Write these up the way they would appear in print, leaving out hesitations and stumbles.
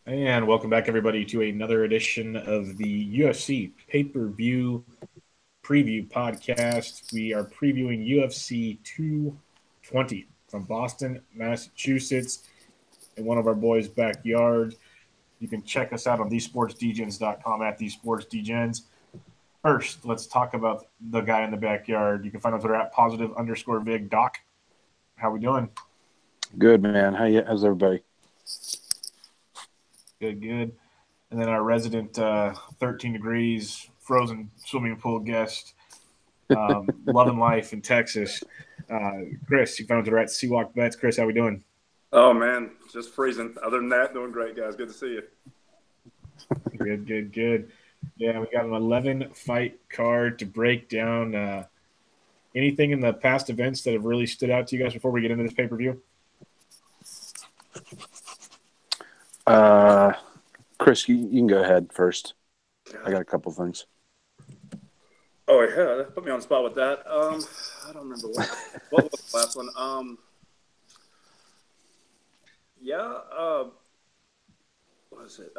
And welcome back, everybody, to another edition of the UFC Pay-Per-View Preview Podcast. We are previewing UFC 220 from Boston, Massachusetts, in one of our boys' backyard. You can check us out on thesportsdgens.com at thesportsdgens. First, let's talk about the guy in the backyard. You can find on Twitter at positive_Vig. Dawk, how we doing? Good, man. How's everybody? Good, good. And then our resident 13 degrees frozen swimming pool guest, loving life in Texas. Chris, you found it at Seawalk Bets. Chris, how we doing? Oh, man, just freezing. Other than that, doing great, guys. Good to see you. Good, good, good. Yeah, we got an 11-fight card to break down. Anything in the past events that have really stood out to you guys before we get into this pay-per-view? Chris, you can go ahead first. I got a couple things. Oh, yeah, that put me on the spot with that. I don't remember what was the last one. What is it?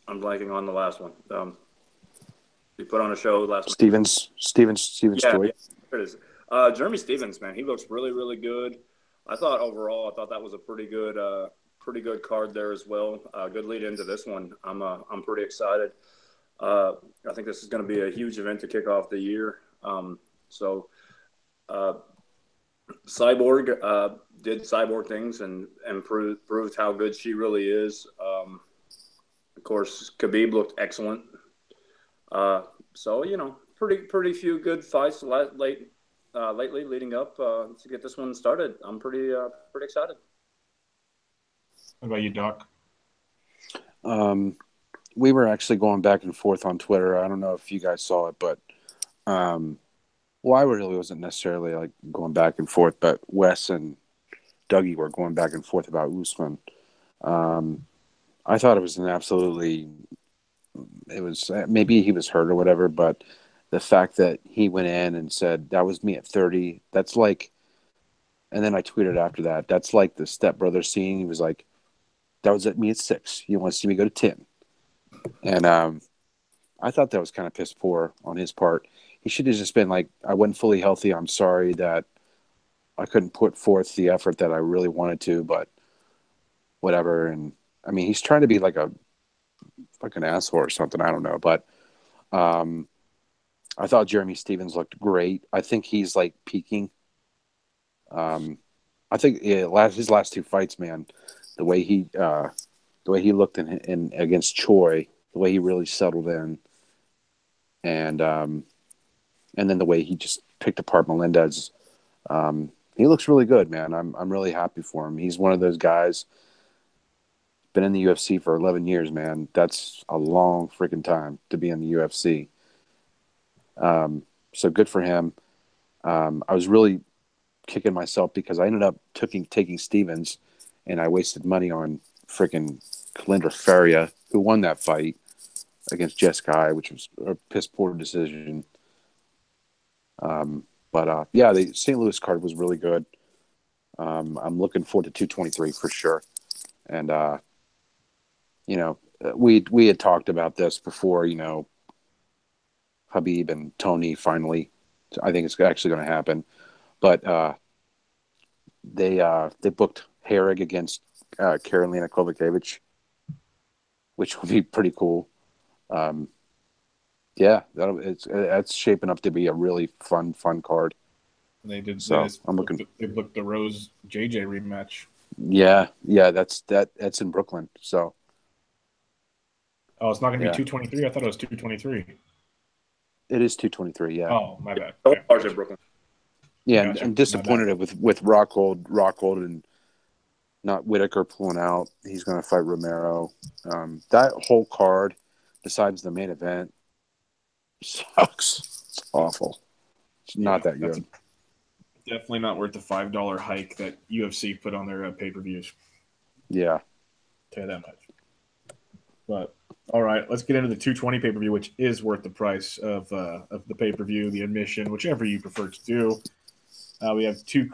I'm blanking on the last one. We put on a show last week. Stevens Yeah, Stewart. there it is. Jeremy Stevens, man, he looks really, really good. I thought that was a pretty good card there as well. Good lead into this one. I'm pretty excited. I think this is going to be a huge event to kick off the year. Cyborg did Cyborg things and proved how good she really is. Of course, Khabib looked excellent. Pretty few good fights lately leading up to get this one started. I'm pretty excited. What about you, Doc? We were actually going back and forth on Twitter. I don't know if you guys saw it, but I really wasn't necessarily like going back and forth, but Wes and Dougie were going back and forth about Usman. I thought it was maybe he was hurt or whatever, but the fact that he went in and said, that was me at 30, that's like, and then I tweeted after that, that's like the Step Brothers scene. He was like, that was at me at 6. You want to see me go to 10. And I thought that was kind of piss poor on his part. He should have just been like, I wasn't fully healthy. I'm sorry that I couldn't put forth the effort that I really wanted to, but whatever. And I mean, he's trying to be like an asshole or something. I don't know. But I thought Jeremy Stevens looked great. I think he's like peaking. I think his last 2 fights, man, the way he looked in against Choi, the way he really settled in, and then the way he just picked apart Melendez, he looks really good, man. I'm really happy for him. He's one of those guys. Been in the UFC for 11 years, man. That's a long freaking time to be in the UFC. So good for him. I was really kicking myself because I ended up taking Stevens, and I wasted money on freaking Kalindra Faria, who won that fight against Jessica, which was a piss poor decision. The St. Louis card was really good. I'm looking forward to 223 for sure. And we had talked about this before. Habib and Tony finally. I think it's actually going to happen, but they booked Herrig against Karolina Kovacevic, which would be pretty cool. That's shaping up to be a really fun card. They did. So They booked the Rose JJ rematch. Yeah, that's in Brooklyn. So. Oh, it's not going to be 223. I thought it was 223. It is 223. Yeah. Oh, my bad. Okay. In Brooklyn. Yeah, gotcha. And disappointed with Rockhold and not Whitaker pulling out. He's going to fight Romero. That whole card, besides the main event, sucks. It's awful. It's not that good. Definitely not worth the $5 hike that UFC put on their pay-per-views. Yeah. I'll tell you that much. But all right, let's get into the 220 pay-per-view, which is worth the price of the pay-per-view, the admission, whichever you prefer to do. We have two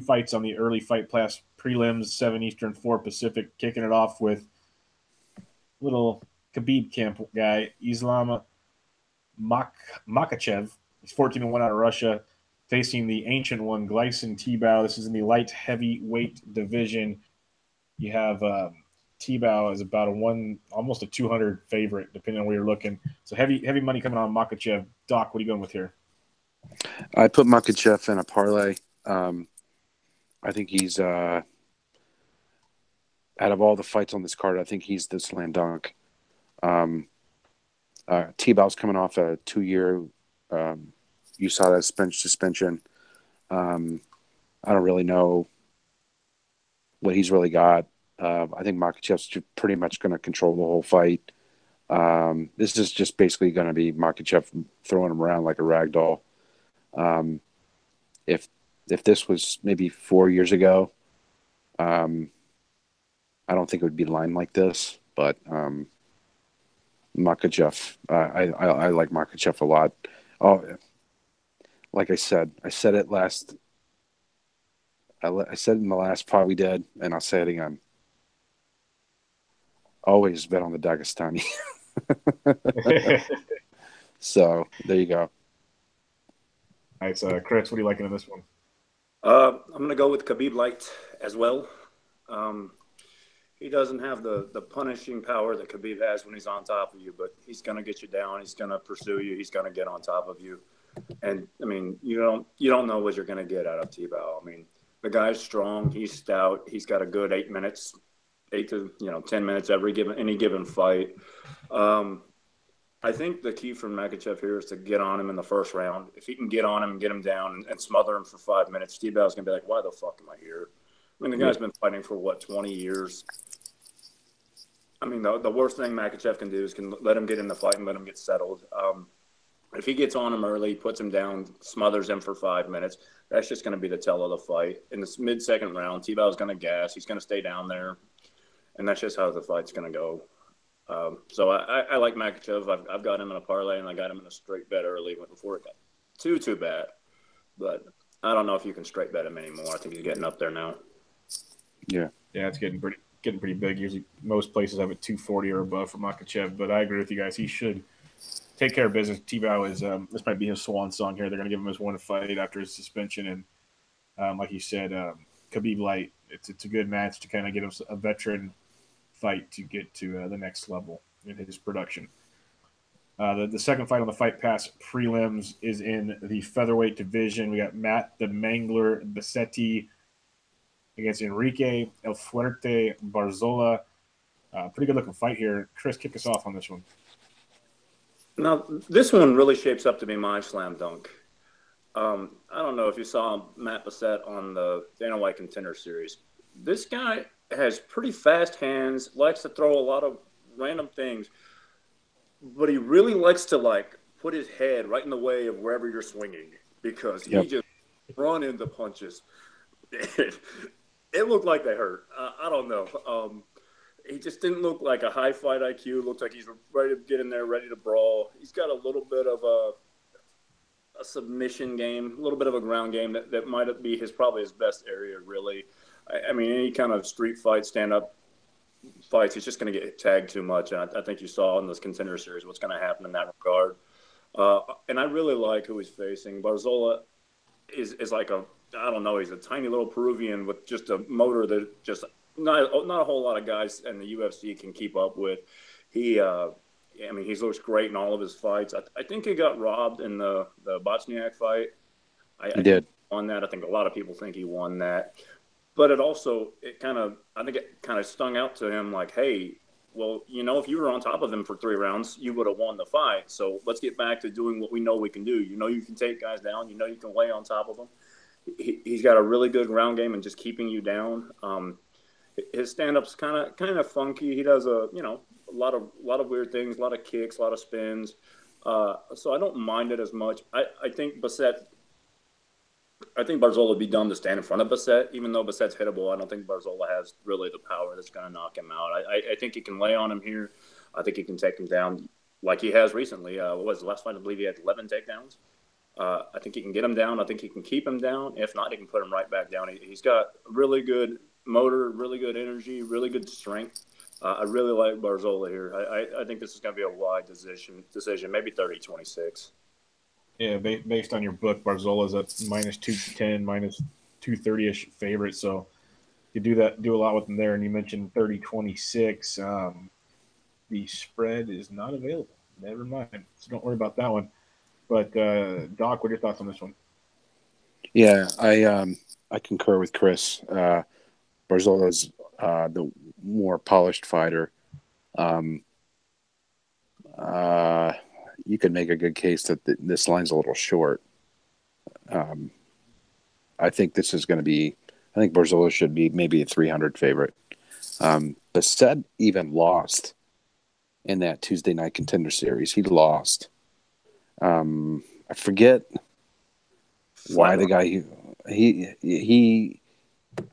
fights on the early fight pass prelims, 7 Eastern, 4 Pacific, kicking it off with little Khabib camp guy, Islam Makachev. He's 14-1 out of Russia, facing the ancient one, Glycin Tebow. This is in the light heavyweight division. You have Tebow is about almost a 200 favorite, depending on where you're looking. So heavy money coming on Makachev. Doc, what are you going with here? I put Makachev in a parlay. I think he's out of all the fights on this card, I think he's the slam dunk. T-Bow's coming off a 2-year USADA suspension. I don't really know what he's really got. I think Makachev's pretty much going to control the whole fight. This is just basically going to be Makachev throwing him around like a rag doll. If this was maybe 4 years ago, I don't think it would be lined like this, but Makachev, I like Makachev a lot. Oh, like I said it last. I said it in the last pod we did, and I'll say it again. Always bet on the Dagestani. So there you go. All right, so Chris, what are you liking in this one? I'm going to go with Khabib Light as well. He doesn't have the punishing power that Khabib has when he's on top of you, but he's going to get you down. He's going to pursue you. He's going to get on top of you. And I mean, you don't know what you're going to get out of Tebow. I mean, the guy's strong. He's stout. He's got a good 8 to 10 minutes any given fight. I think the key for Makachev here is to get on him in the first round. If he can get on him and get him down and smother him for 5 minutes, Tebow's going to be like, why the fuck am I here? I mean, the guy's been fighting for, 20 years? I mean, the worst thing Makachev can do is can let him get in the fight and let him get settled. If he gets on him early, puts him down, smothers him for 5 minutes, that's just going to be the tell of the fight. In the mid-second round, Tebow's going to gas. He's going to stay down there, and that's just how the fight's going to go. So I like Makachev. I've got him in a parlay, and I got him in a straight bet early before it got too bad. But I don't know if you can straight bet him anymore. I think he's getting up there now. Yeah, it's getting pretty big. Usually, most places have a 240 or above for Makachev, but I agree with you guys. He should take care of business. Tebow is this might be his swan song here. They're going to give him his one fight after his suspension, and like you said, Khabib Light. It's a good match to kind of get him a veteran fight to get to the next level in his production. The second fight on the Fight Pass prelims is in the featherweight division. We got Matt the Mangler Bassetti against Enrique El Fuerte Barzola. Pretty good looking fight here. Chris, kick us off on this one. Now, this one really shapes up to be my slam dunk. I don't know if you saw Matt Bassett on the Dana White Contender Series. This guy has pretty fast hands, likes to throw a lot of random things, but he really likes to put his head right in the way of wherever you're swinging because he just run into punches. It looked like they hurt. I don't know. He just didn't look like a high fight IQ. Looks like he's ready to get in there, ready to brawl. He's got a little bit of a submission game, a little bit of a ground game that might be probably his best area, really. I mean, any kind of street fight, stand-up fights, he's just going to get tagged too much. And I think you saw in this Contender Series what's going to happen in that regard. And I really like who he's facing. Barzola is like I don't know, he's a tiny little Peruvian with just a motor that just not a whole lot of guys in the UFC can keep up with. He looks great in all of his fights. I think he got robbed in the Bochniak fight. He did. Won that. I think a lot of people think he won that. But it kind of stung out to him like, hey, well, if you were on top of him for 3 rounds, you would have won the fight. So let's get back to doing what we know we can do. You can take guys down. You can lay on top of them. He's got a really good ground game and just keeping you down. His stand-up's kind of funky. He does a lot of weird things, a lot of kicks, a lot of spins. So I don't mind it as much. I think Barzola would be dumb to stand in front of Bassett. Even though Bassett's hittable, I don't think Barzola has really the power that's going to knock him out. I think he can lay on him here. I think he can take him down like he has recently. What was the last fight? I believe he had 11 takedowns. I think he can get him down. I think he can keep him down. If not, he can put him right back down. He's got really good motor, really good energy, really good strength. I really like Barzola here. I think this is going to be a wide decision, maybe 30-26. Yeah, based on your book, Barzola's at -210, -230-ish favorite. So you do a lot with them there. And you mentioned 30-26. The spread is not available. Never mind. So don't worry about that one. But Doc, what are your thoughts on this one? Yeah, I concur with Chris. Barzola's the more polished fighter. You could make a good case that this line's a little short. I think this is going to be. I think Barzola should be maybe a 300 favorite. Bassett even lost in that Tuesday night contender series. He lost. I forget why the guy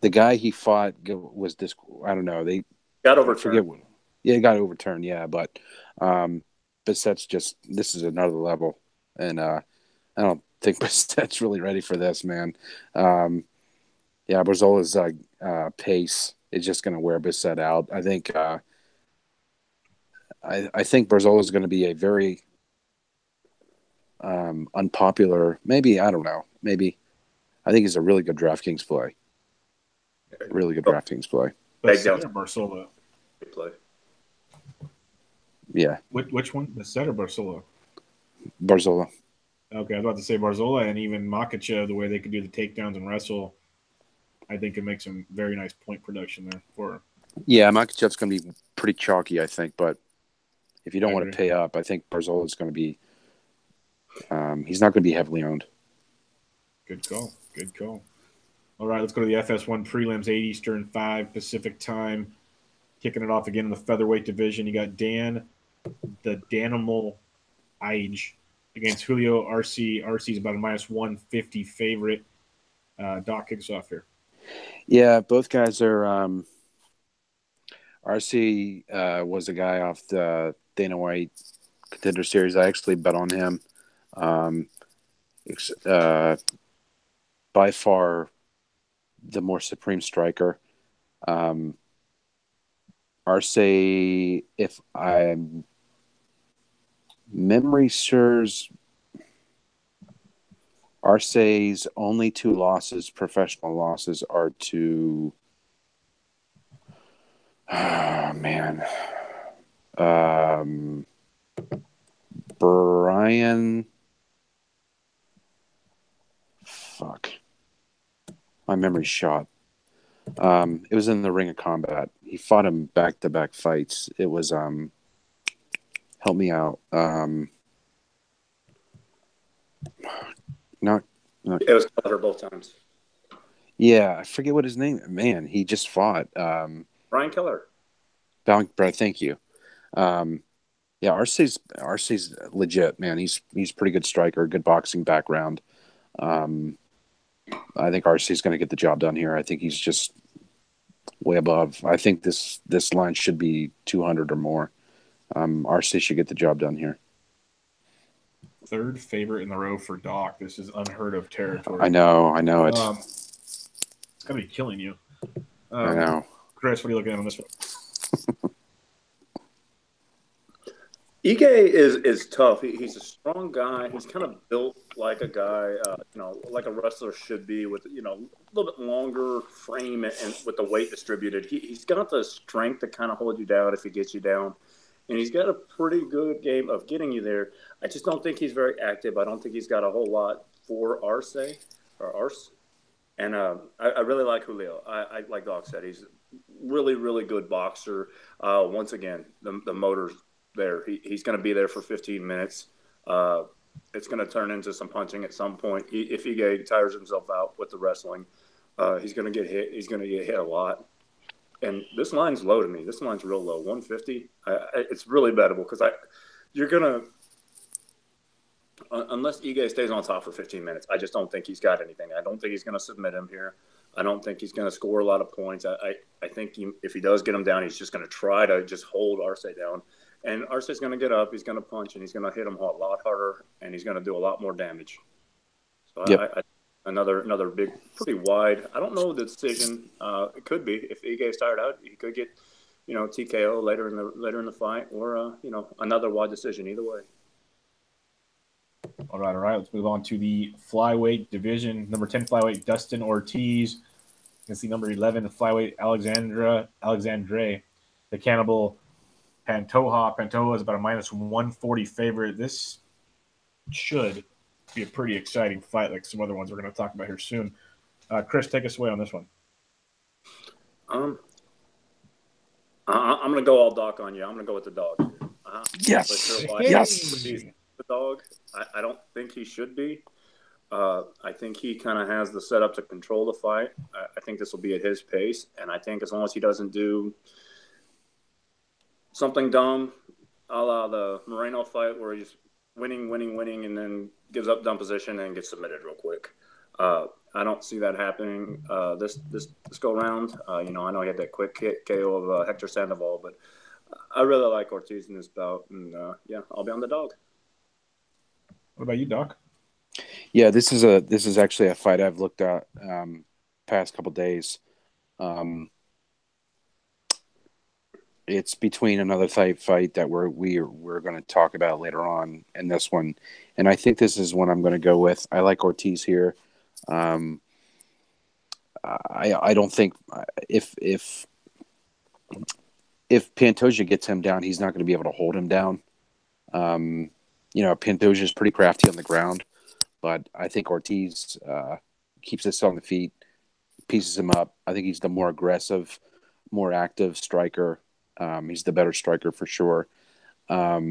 the guy he fought was this. I don't know. They got overturned. It got overturned. Yeah, but Bassett's just this is another level, and I don't think Bassett's really ready for this, man. Yeah, Barzola's pace is just going to wear Bassett out. I think I think Barzola is going to be a very unpopular. Maybe I don't know. Maybe I think he's a really good DraftKings play. Really good DraftKings play. Bassett or Barzola? Play. Yeah. Which one? Bassett or Barzola? Barzola. Okay, I was about to say Barzola, and even Makhachev, the way they could do the takedowns and wrestle, I think it makes some very nice point production there for. Yeah, Makhachev's going to be pretty chalky, I think. But if you don't want to pay up, I think Barzola is going to be. He's not going to be heavily owned. Good call. Good call. All right, let's go to the FS1 prelims, 8 Eastern, 5 Pacific time. Kicking it off again in the featherweight division. You got Dan, the Danimal Age, against Julio Arce. Arce's about a -150 favorite. Doc kicks off here. Yeah, both guys are. Arce was a guy off the Dana White Contender Series. I actually bet on him. By far the more supreme striker. Arce, if memory serves, Arce's only 2 losses, professional losses, are to Brian. Fuck. My memory's shot. It was in the Ring of Combat. He fought him back-to-back fights. It was help me out. Not. It was Keller both times. Yeah, I forget what his name. Man, he just fought. Brian Keller. Thank you. Yeah, Arce's legit, man. He's pretty good striker, good boxing background. I think Arce's going to get the job done here. I think he's just way above. I think this line should be 200 or more. Arce should get the job done here. Third favorite in the row for Doc. This is unheard of territory. I know it. It's going to be killing you. I know. Chris, what are you looking at on this one? Ige is tough. He's a strong guy. He's kind of built like a guy, like a wrestler should be, with a little bit longer frame and with the weight distributed. He's got the strength to kind of hold you down if he gets you down, and he's got a pretty good game of getting you there. I just don't think he's very active. I don't think he's got a whole lot for Arce. And I really like Julio. I like Dawk said, he's a really, really good boxer. Once again, the motor's there. He's going to be there for 15 minutes. It's going to turn into some punching at some point. If he tires himself out with the wrestling, he's going to get hit. He's going to get hit a lot. And this line's low to me. This line's real low, 150. It's really bettable because you're going to – unless Ige stays on top for 15 minutes, I just don't think he's got anything. I don't think he's going to submit him here. I don't think he's going to score a lot of points. I think if he does get him down, he's just going to try to just hold Arce down. And Arce's going to get up, he's going to punch, and he's going to hit him a lot harder, and he's going to do a lot more damage. So yep. another big, pretty wide. I don't know the decision. It could be if Ike's tired out, he could get TKO later in the fight, or another wide decision. Either way. All right. Let's move on to the flyweight division. Number 10 flyweight Dustin Ortiz against the number 11 flyweight Alexandre, the Cannibal Pantoja. Pantoja is about a minus 140 favorite. This should be a pretty exciting fight, like some other ones we're going to talk about here soon. Chris, take us away on this one. I'm going to go all Dawk on you. I'm going to go with the dog. Yes. Sure Yes. The dog. I don't think he should be. I think he kind of has the setup to control the fight. I think this will be at his pace, and I think as long as he doesn't do something dumb, a la the Moreno fight where he's winning, and then gives up dumb position and gets submitted real quick. I don't see that happening this go round. I know he had that quick KO of Hector Sandoval, but I really like Ortiz in this bout, and I'll be on the dog. What about you, Doc? Yeah, this is actually a fight I've looked at past couple days. It's between another fight that we're going to talk about later on in this one, and I think this is one I'm going to go with. I like Ortiz here. I don't think if Pantoja gets him down, he's not going to be able to hold him down. Pantoja is pretty crafty on the ground, but I think Ortiz keeps us on the feet, pieces him up. I think he's the more aggressive, more active striker. He's the better striker for sure. I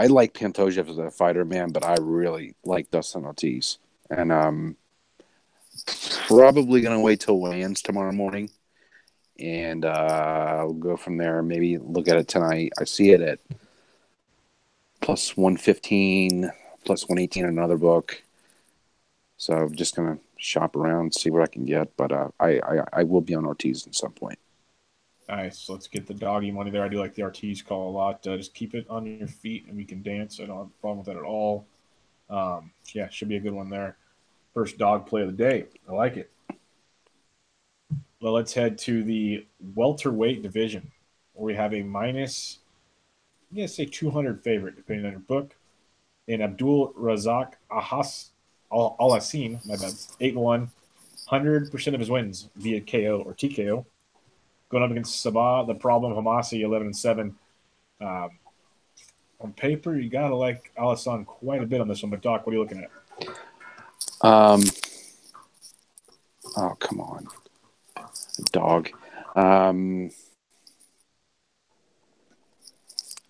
like Pantoja as a fighter, man, but I really like Dustin Ortiz, and probably gonna wait till weigh-ins tomorrow morning, and I'll go from there. Maybe look at it tonight. I see it at plus 115, plus 118 in another book. So I'm just gonna shop around, see what I can get, but I will be on Ortiz at some point. Nice. Let's get the doggy money there. I do like the Ortiz call a lot. Just keep it on your feet, and we can dance. I don't have a problem with that at all. Should be a good one there. First dog play of the day. I like it. Well, let's head to the welterweight division, where we have a minus, I'm going to say 200 favorite, depending on your book, in Abdul Razak Al-Hassim, my bad, 8-1, 100% of his wins via KO or TKO. Going up against Sabah, the problem, Hamasi, 11-7. On paper, you got to like Al-Hassan quite a bit on this one, but Doc, what are you looking at? Oh, come on. Dog.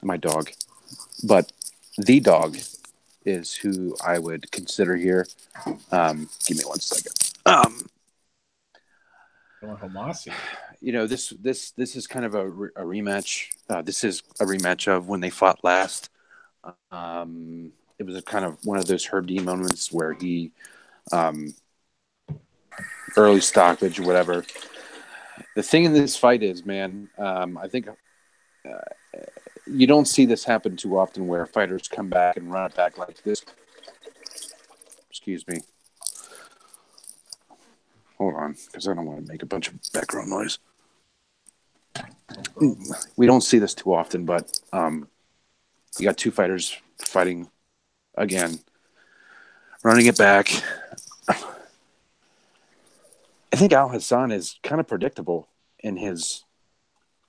My dog. But the dog is who I would consider here. Give me 1 second. Hamasi. This is kind of a rematch. This is a rematch of when they fought last. It was a kind of one of those Herb D moments where he early stoppage or whatever. The thing in this fight is, man, I think you don't see this happen too often where fighters come back and run it back like this. Excuse me. Hold on, because I don't want to make a bunch of background noise. We don't see this too often, but you got two fighters fighting again, running it back. I think Al-Hassan is kind of predictable in his,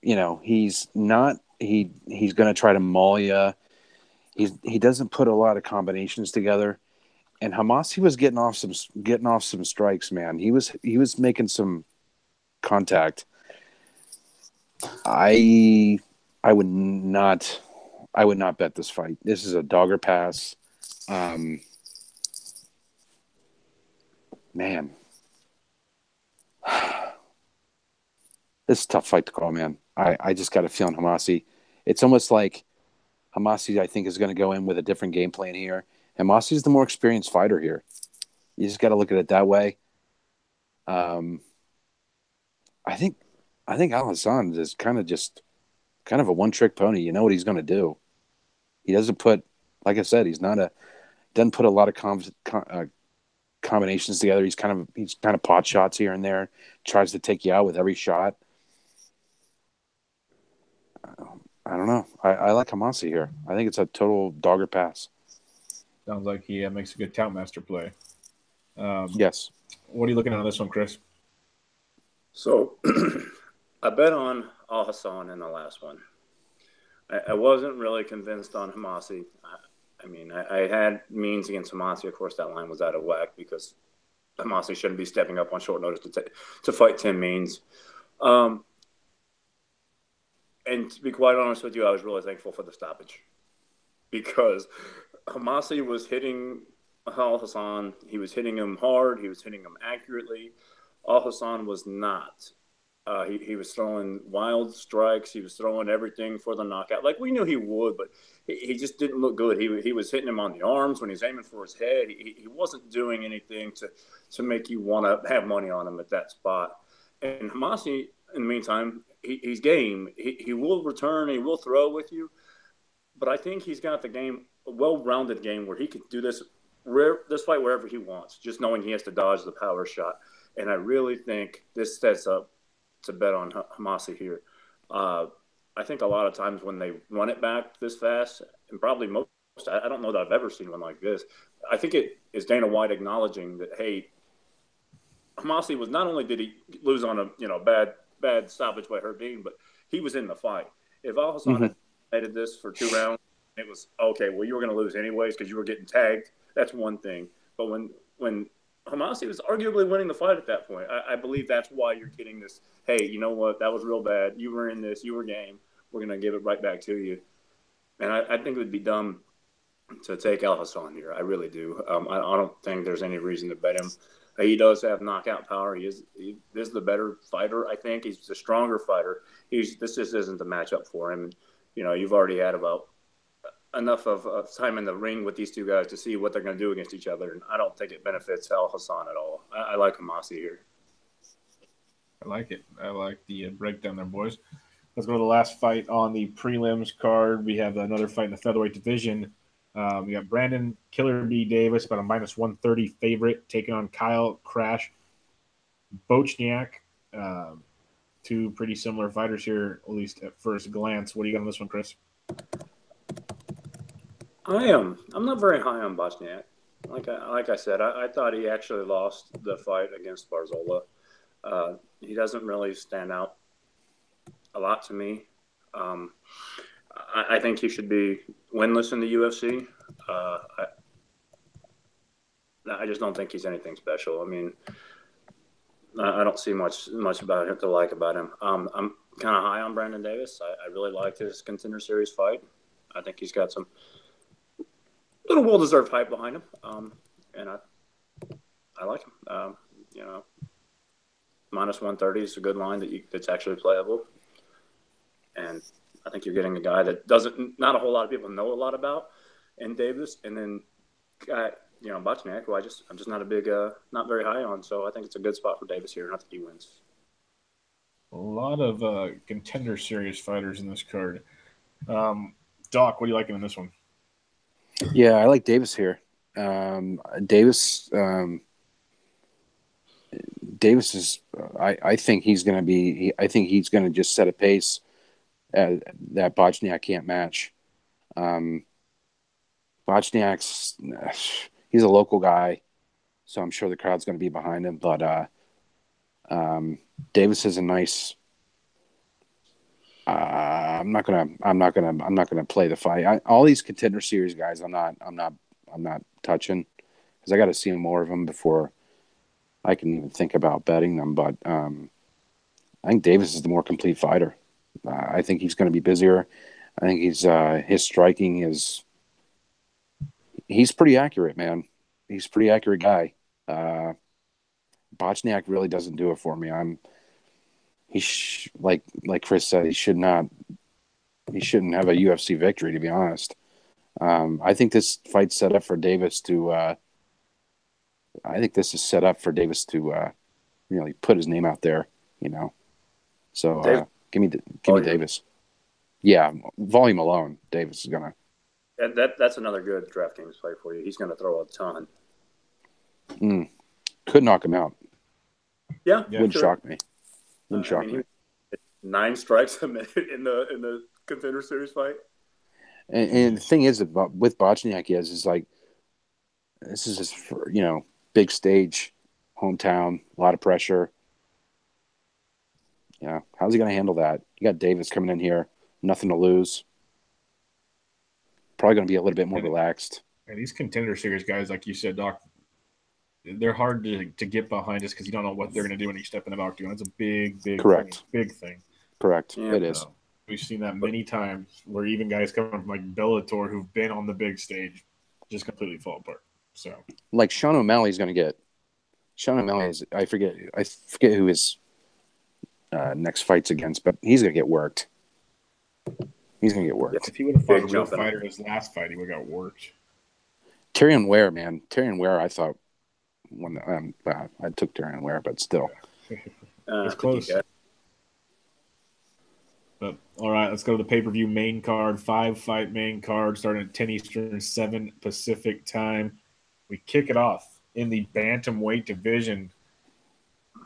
he's not, he's going to try to maul you. He doesn't put a lot of combinations together. And Hamasi was getting off some strikes, man. He was making some contact. I would not bet this fight. This is a dogger pass. Man. This is a tough fight to call, man. I just got a feeling Hamasi. It's almost like Hamasi, I think, is going to go in with a different game plan here. Hamasi is the more experienced fighter here. You just got to look at it that way. I think Al-Hassan is kind of a one-trick pony. You know what he's going to do. He doesn't put like I said, doesn't put a lot of combinations together. He's kind of pot shots here and there. Tries to take you out with every shot. I don't know. I like Hamasi here. I think it's a total dogger pass. Sounds like he makes a good Toutmaster play. Yes. What are you looking at on this one, Chris? So I bet on Al Hassan in the last one. I wasn't really convinced on Hamasi. I had Means against Hamasi. Of course, that line was out of whack because Hamasi shouldn't be stepping up on short notice to fight Tim Means. And to be quite honest with you, I was really thankful for the stoppage because Hamasi was hitting Al Hassan. He was hitting him hard. He was hitting him accurately. Al Hassan was not. He was throwing wild strikes. He was throwing everything for the knockout. Like we knew he would, but he just didn't look good. He was hitting him on the arms when he was aiming for his head. He wasn't doing anything to make you want to have money on him at that spot. And Hamasi, in the meantime, he's game. He will return. He will throw with you. But I think he's got the game, a well-rounded game where he can do this fight wherever he wants, just knowing he has to dodge the power shot. And I really think this sets up to bet on Hamasi here. I think a lot of times when they run it back this fast, and probably most, I don't know that I've ever seen one like this. I think it is Dana White acknowledging that, hey, Hamasi was not only did he lose on a bad stoppage by Herbean, but he was in the fight. If Al Hassan had made this for 2 rounds, it was okay. Well, you were going to lose anyways because you were getting tagged. That's one thing. But when Hamasi was arguably winning the fight at that point, I believe that's why you're getting this. Hey, you know what? That was real bad. You were in this. You were game. We're going to give it right back to you. And I think it would be dumb to take Al Hassan here. I really do. I don't think there's any reason to bet him. He does have knockout power. He is the better fighter, I think. He's the stronger fighter. This just isn't the matchup for him. You've already had about enough of time in the ring with these two guys to see what they're going to do against each other, and I don't think it benefits Al Hassan at all. I like Hamasi here. I like it. I like the breakdown there, boys. Let's go to the last fight on the prelims card. We have another fight in the featherweight division. We got Brandon Killer B. Davis, about a minus 130 favorite, taking on Kyle Crash Bochniak. Two pretty similar fighters here, at least at first glance. What do you got on this one, Chris? I'm not very high on Bochniak. Like I said, I thought he actually lost the fight against Barzola. He doesn't really stand out a lot to me. I think he should be winless in the UFC. I just don't think he's anything special. I mean, I don't see much about him to like about him. I'm kind of high on Brandon Davis. I really liked his Contender Series fight. I think he's got some little well-deserved hype behind him, and I like him. Minus 130 is a good line that's actually playable, and I think you're getting a guy that not a whole lot of people know a lot about in Davis, and then Bochniak, who I'm just not not very high on. So I think it's a good spot for Davis here, and I think he wins. A lot of Contender Series fighters in this card. Dawk, what do you like in this one? Yeah, I like Davis here. Davis is. I think he's going to be. I think he's going to just set a pace that Bochniak can't match. Bochniak's. He's a local guy, so I'm sure the crowd's going to be behind him. But Davis is a nice. I'm not gonna play the fight. All these Contender Series guys, I'm not touching because I got to see more of them before I can even think about betting them. But I think Davis is the more complete fighter. I think he's going to be busier. I think his striking is. He's pretty accurate, man. He's a pretty accurate guy. Bochniak really doesn't do it for me. Like Chris said, he shouldn't have a UFC victory, to be honest. I think this fight's set up for Davis to. I think this is set up for Davis to really put his name out there. So give me Davis. Yeah, volume alone, Davis is gonna. That's another good DraftKings play for you. He's going to throw a ton. Could knock him out. Yeah, Wouldn't sure. shock me. Wouldn't shock me. 9 strikes a minute in the Contender Series fight. And the thing is about with Botchniak is like this is his big stage, hometown, a lot of pressure. Yeah, how's he going to handle that? You got Davis coming in here, nothing to lose. Probably going to be a little bit more relaxed. And these Contender Series guys, like you said, Doc, they're hard to get behind just because you don't know what they're going to do when you step in the octagon. It's a big thing. Correct. Yeah. It is. We've seen that many times where even guys coming from like Bellator who've been on the big stage just completely fall apart. So, like Sean O'Malley's going to get. Sean O'Malley is. I forget who his next fight's against, but he's going to get worked. He's going to get worked. If he would have fought a real fighter in his last fight, he would have got worked. Tyrion Ware, man. Tyrion Ware, I thought I took Tyrion Ware, but still. It's close. But, all right, let's go to the pay-per-view main card, 5-fight main card, starting at 10 Eastern, 7 Pacific time. We kick it off in the bantamweight division.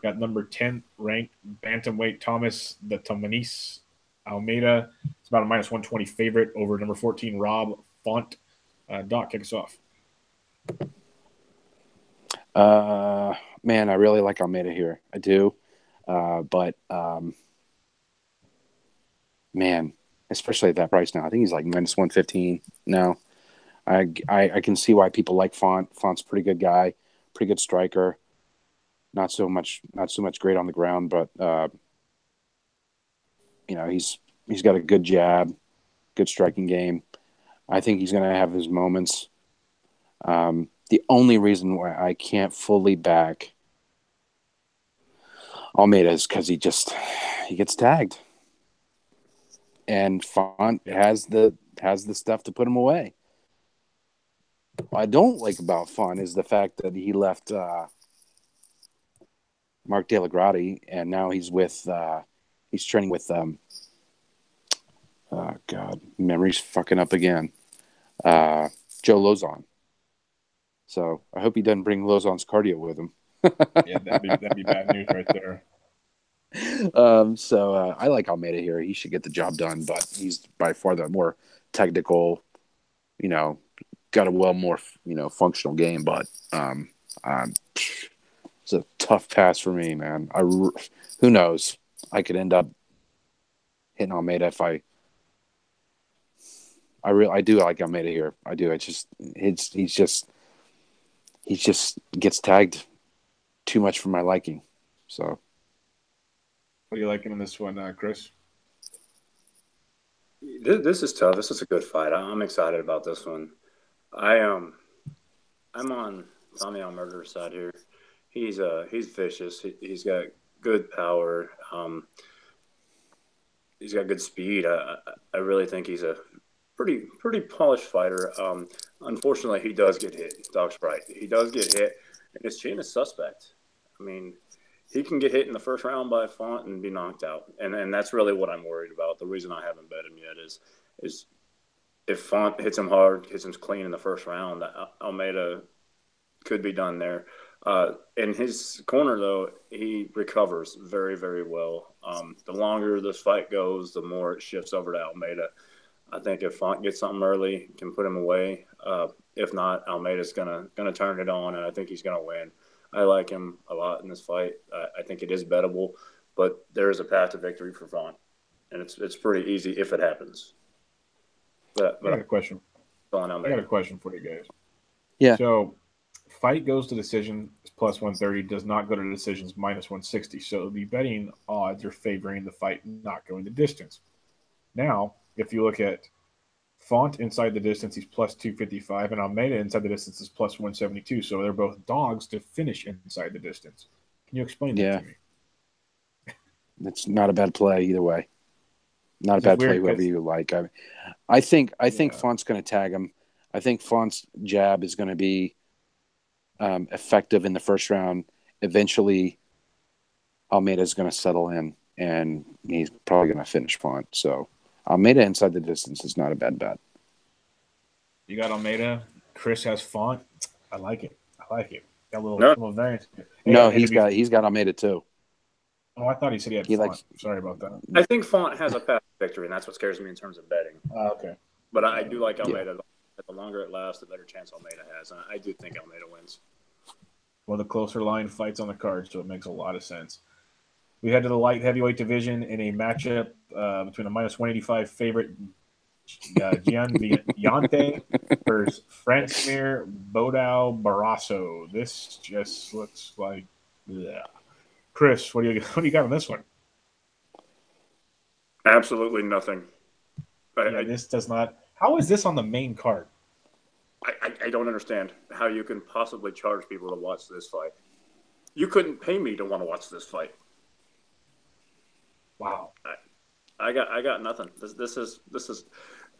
Got number 10 ranked bantamweight Thomas the Tomanis Almeida. It's about a -120 favorite over number 14 Rob Font. Doc, kick us off. Man, I really like Almeida here. I do. But man, especially at that price now. I think he's like -115 now. I can see why people like Font. Font's a pretty good guy, pretty good striker. Not so much great on the ground, but he's got a good jab, good striking game. I think he's going to have his moments. The only reason why I can't fully back Almeida is because he gets tagged, and Font has the stuff to put him away. What I don't like about Font is the fact that he left Mark De La Grati, and now he's training with oh God, memory's fucking up again. Joe Lozon. So I hope he doesn't bring Lozon's cardio with him. Yeah, that'd be bad news right there. So I like Almeida here. He should get the job done, but he's by far the more technical, got a more functional game. But it's a tough pass for me, man. Who knows? I could end up hitting Almeida if I do like Almeida here. I do. He just gets tagged too much for my liking. So, what are you liking in this one, Chris? This is tough. This is a good fight. I'm excited about this one. I'm on Tommy Almurder's side here. He's vicious. He's got good power. He's got good speed. I really think he's a pretty polished fighter. Unfortunately, he does get hit. Doc's right. He does get hit, and his chin is suspect. I mean, he can get hit in the first round by Font and be knocked out, and that's really what I'm worried about. The reason I haven't bet him yet is if Font hits him hard, hits him clean in the first round, Almeida could be done there. In his corner, though, he recovers very, very well. The longer this fight goes, the more it shifts over to Almeida. I think if Font gets something early, can put him away. If not, Almeida's gonna turn it on, and I think he's gonna win. I like him a lot in this fight. I think it is bettable, but there is a path to victory for Font, and it's pretty easy if it happens. But I got a question. I got a question for you guys. Yeah. So, fight goes to decision plus 130, does not go to decisions minus 160. So the betting odds are favoring the fight not going the distance. Now, if you look at Font inside the distance, he's plus 255, and Almeida inside the distance is plus 172. So they're both dogs to finish inside the distance. Can you explain that to me? It's not a bad play either way. Not a bad play, whoever you like. I think Font's going to tag him. I think Font's jab is going to be effective in the first round. Eventually, Almeida's going to settle in, and he's probably going to finish Font. So Almeida inside the distance is not a bad bet. You got Almeida. Chris has Font. I like it. Got a No, little variance. Hey, No, and to be, he's got Almeida too. oh, I thought he said he had He Font. likes. Sorry about that. I think Font has a path to victory, and that's what scares me in terms of betting. Okay. But I do like Yeah. Almeida. The longer it lasts, the better chance Almeida has. And I do think Almeida wins. Well, the closer line fights on the card, so it makes a lot of sense. We head to the light heavyweight division in a matchup between a minus 185 favorite Gian Viante versus Francimir Bodao Barrasso. This just looks like, yeah. Chris, what do you got on this one? Absolutely nothing. This does not. How is this on the main card? I don't understand how you can possibly charge people to watch this fight. You couldn't pay me to want to watch this fight. Wow. I got nothing. This is,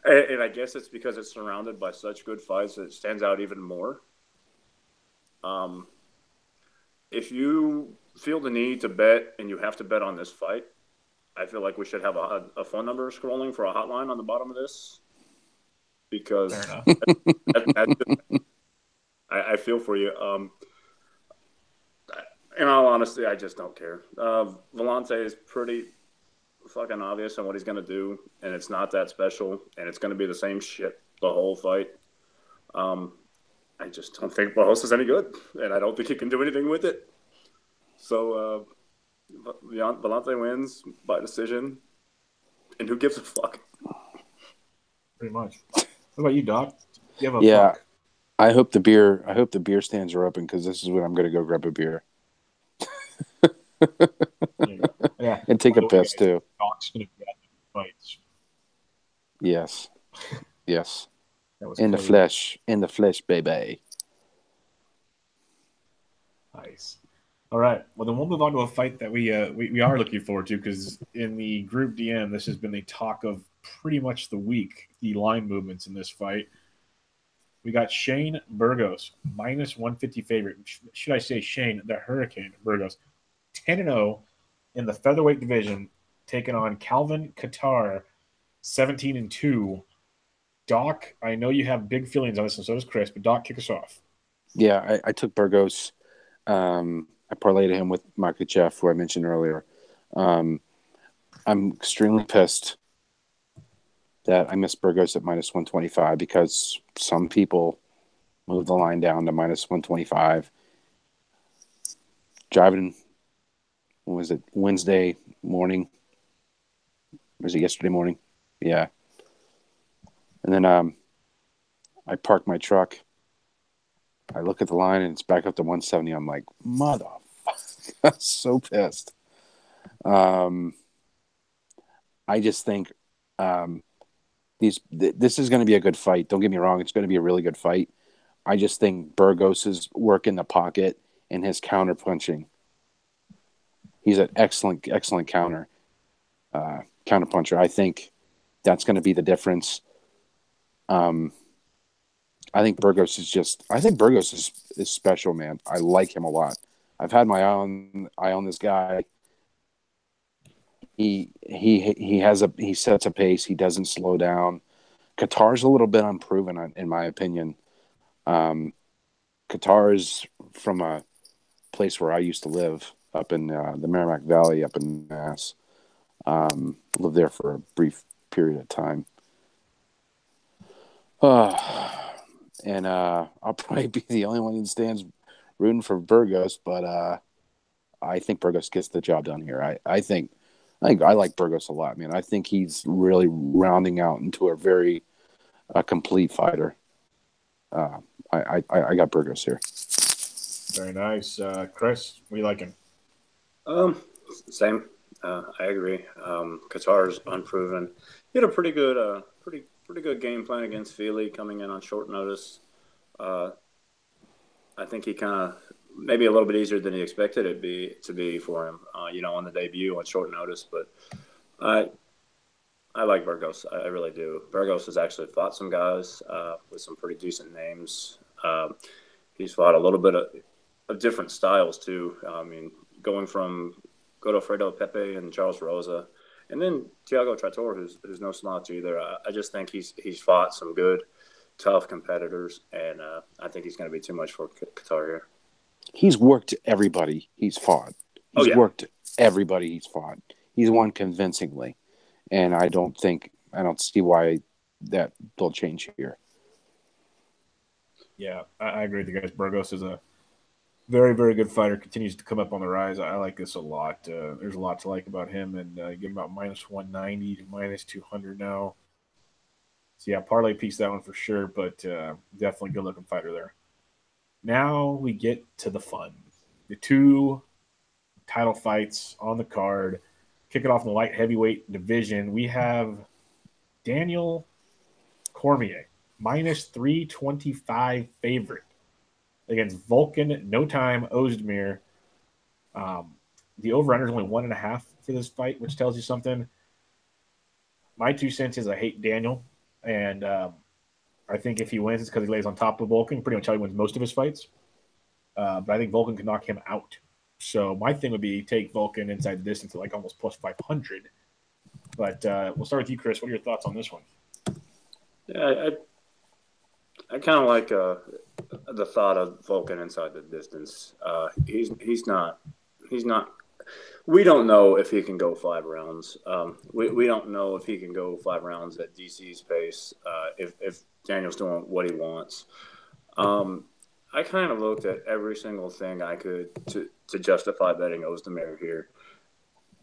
and I guess it's because it's surrounded by such good fights that it stands out even more. If you feel the need to bet and you have to bet on this fight, I feel like we should have a phone number scrolling for a hotline on the bottom of this, because I feel for you. In all honesty, I just don't care. Vellante is pretty fucking obvious on what he's going to do, and it's not that special, and it's going to be the same shit the whole fight. I just don't think Barros is any good, and I don't think he can do anything with it. So Vellante wins by decision, and who gives a fuck? Pretty much. What about you, Doc? You have a Yeah. fuck. I hope the beer stands are open because this is when I'm going to go grab a beer Yeah. and take a piss too. Doc's gonna be at the fights. Yes. That was In the flesh, baby. Nice. All right. Well, then we'll move on to a fight that we are looking forward to, because in the group DM, this has been the talk of pretty much the week. The line movements in this fight. We got Shane Burgos, minus 150 favorite. Should I say Shane, the Hurricane Burgos, 10-0 in the featherweight division, taking on Calvin Qatar, 17-2. Doc, I know you have big feelings on this, and so does Chris, but Doc, kick us off. Yeah, I took Burgos. I parlayed him with Makachev, who I mentioned earlier. I'm extremely pissed that I missed Burgos at minus 125 because some people moved the line down to minus 125. Driving, what was it, Wednesday morning? Or was it yesterday morning? Yeah. And then I parked my truck. I look at the line and it's back up to 170. I'm like, motherfucker. I'm so pissed. I just think this is going to be a good fight. Don't get me wrong. It's going to be a really good fight. I just think Burgos' work in the pocket and his counter punching. He's an excellent counter puncher. I think that's going to be the difference. I think Burgos is special, man. I like him a lot. I've had my eye on this guy. He sets a pace. He doesn't slow down. Qatar's a little bit unproven, in my opinion. Qatar is from a place where I used to live, up in the Merrimack Valley, up in Mass. Lived there for a brief period of time. And I'll probably be the only one in the stands rooting for Burgos, but I think Burgos gets the job done here. I think I like Burgos a lot, man. I think he's really rounding out into a very complete fighter. I got Burgos here. Very nice. Chris, what are you liking? Same. I agree. Qatar's unproven. He had a pretty good game plan against Feely coming in on short notice. I think he kind of maybe a little bit easier than he expected it to be for him. On the debut on short notice. But I like Burgos. I really do. Burgos has actually fought some guys with some pretty decent names. He's fought a little bit of different styles too. Going from Godofredo Pepe and Charles Rosa, and then Thiago Trator, who's no slouch either. I just think he's fought some good tough competitors, and I think he's going to be too much for Qatar here. He's worked everybody he's fought. He's worked everybody he's fought. He's won convincingly, and I don't see why that they'll change here. Yeah, I agree with you guys. Burgos is a very, very good fighter. Continues to come up on the rise. I like this a lot. There's a lot to like about him, and give him about minus 190 to minus 200 now. So yeah, parlay piece that one for sure, but definitely good looking fighter there. Now we get to the fun. The two title fights on the card. Kick it off in the light heavyweight division. We have Daniel Cormier, minus 325 favorite against Volkan No Time Ozdemir. The over-under is only 1.5 for this fight, which tells you something. My 2 cents is I hate Daniel, and I think if he wins, it's because he lays on top of Volkan. Pretty much how he wins most of his fights. But I think Volkan can knock him out. So my thing would be take Volkan inside the distance at like almost plus 500. But we'll start with you, Chris. What are your thoughts on this one? Yeah, I kind of like the thought of Volkan inside the distance. He's not. We don't know if he can go 5 rounds. We don't know if he can go 5 rounds at DC's pace. If Daniel's doing what he wants. I kind of looked at every single thing I could to justify betting Ozdemir here.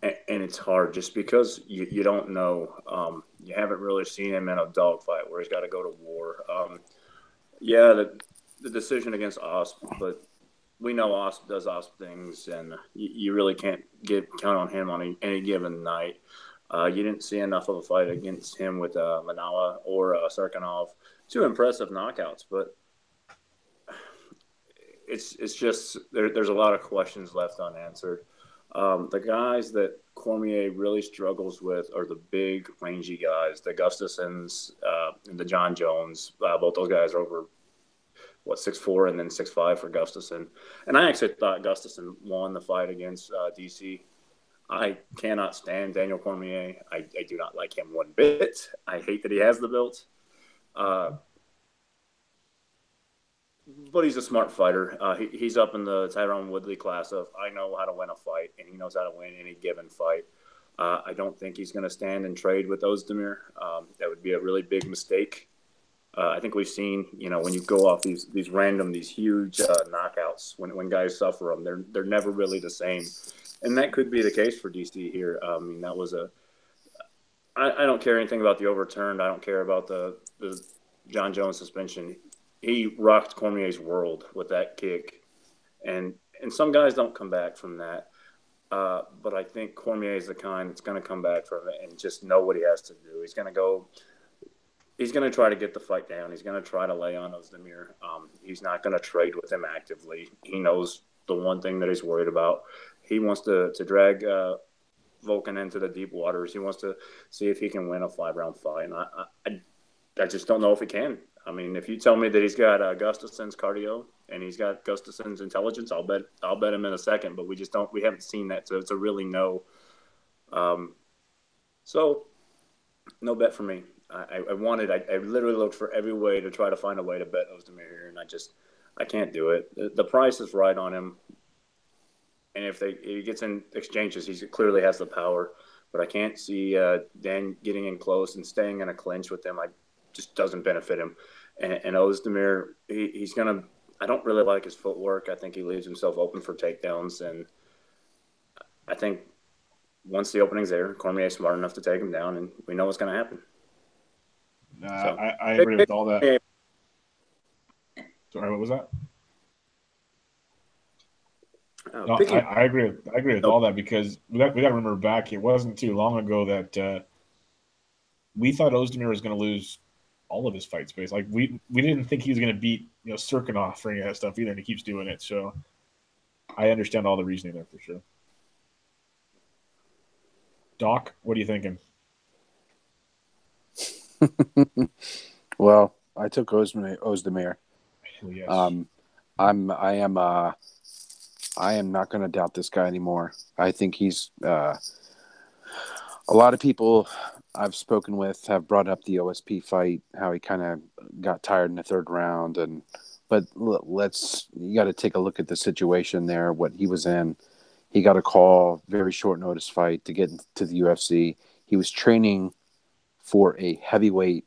And it's hard just because you don't know. You haven't really seen him in a dogfight where he's got to go to war. The decision against Osp, but we know Osp does Osp things, and you really can't count on him on any given night. You didn't see enough of a fight against him with Manawa or Sarkinov. 2 impressive knockouts, but it's just there's a lot of questions left unanswered. The guys that Cormier really struggles with are the big, rangy guys, the Gustafsons and the John Jones. Both those guys are over, 6'4" and then 6'5" for Gustafson. And I actually thought Gustafson won the fight against DC. I cannot stand Daniel Cormier. I do not like him one bit. I hate that he has the belt. But he's a smart fighter. He's up in the Tyron Woodley class of I know how to win a fight, and he knows how to win any given fight. I don't think he's going to stand and trade with Ozdemir. That would be a really big mistake. I think we've seen, when you go off these huge knockouts, when guys suffer them, they're never really the same. And that could be the case for DC here. That was I don't care anything about the overturned. I don't care about the John Jones suspension. He rocked Cormier's world with that kick. And some guys don't come back from that. But I think Cormier is the kind that's going to come back from it and just know what he has to do. He's going to try to get the fight down. He's going to try to lay on Ozdemir. He's not going to trade with him actively. He knows the one thing that he's worried about. He wants to drag Volkan into the deep waters. He wants to see if he can win a 5-round fight. And I just don't know if he can. If you tell me that he's got Gustafson's cardio and he's got Gustafson's intelligence, I'll bet him in a second. But we haven't seen that to really know. So no bet for me. I literally looked for every way to try to find a way to bet Ozdemir here, and I can't do it. The price is right on him, and if he gets in exchanges, he clearly has the power. But I can't see Dan getting in close and staying in a clinch with him. Just doesn't benefit him. And Ozdemir, he's gonna. I don't really like his footwork. I think he leaves himself open for takedowns, and I think once the opening's there, Cormier's smart enough to take him down, and we know what's going to happen. I agree with all that. Sorry, what was that? I agree with all that because we got to remember back. It wasn't too long ago that we thought Ozdemir was going to lose all of his fight space. Like we didn't think he was going to beat Serkinov or any of that stuff either, and he keeps doing it. So I understand all the reasoning there for sure. Doc, what are you thinking? Well, I took Ozdemir. Yes. I am not going to doubt this guy anymore. I think he's A lot of people I've spoken with have brought up the OSP fight, how he kind of got tired in the third round, but you got to take a look at the situation there, what he was in. He got a call, very short notice fight to get into the UFC. He was training for a heavyweight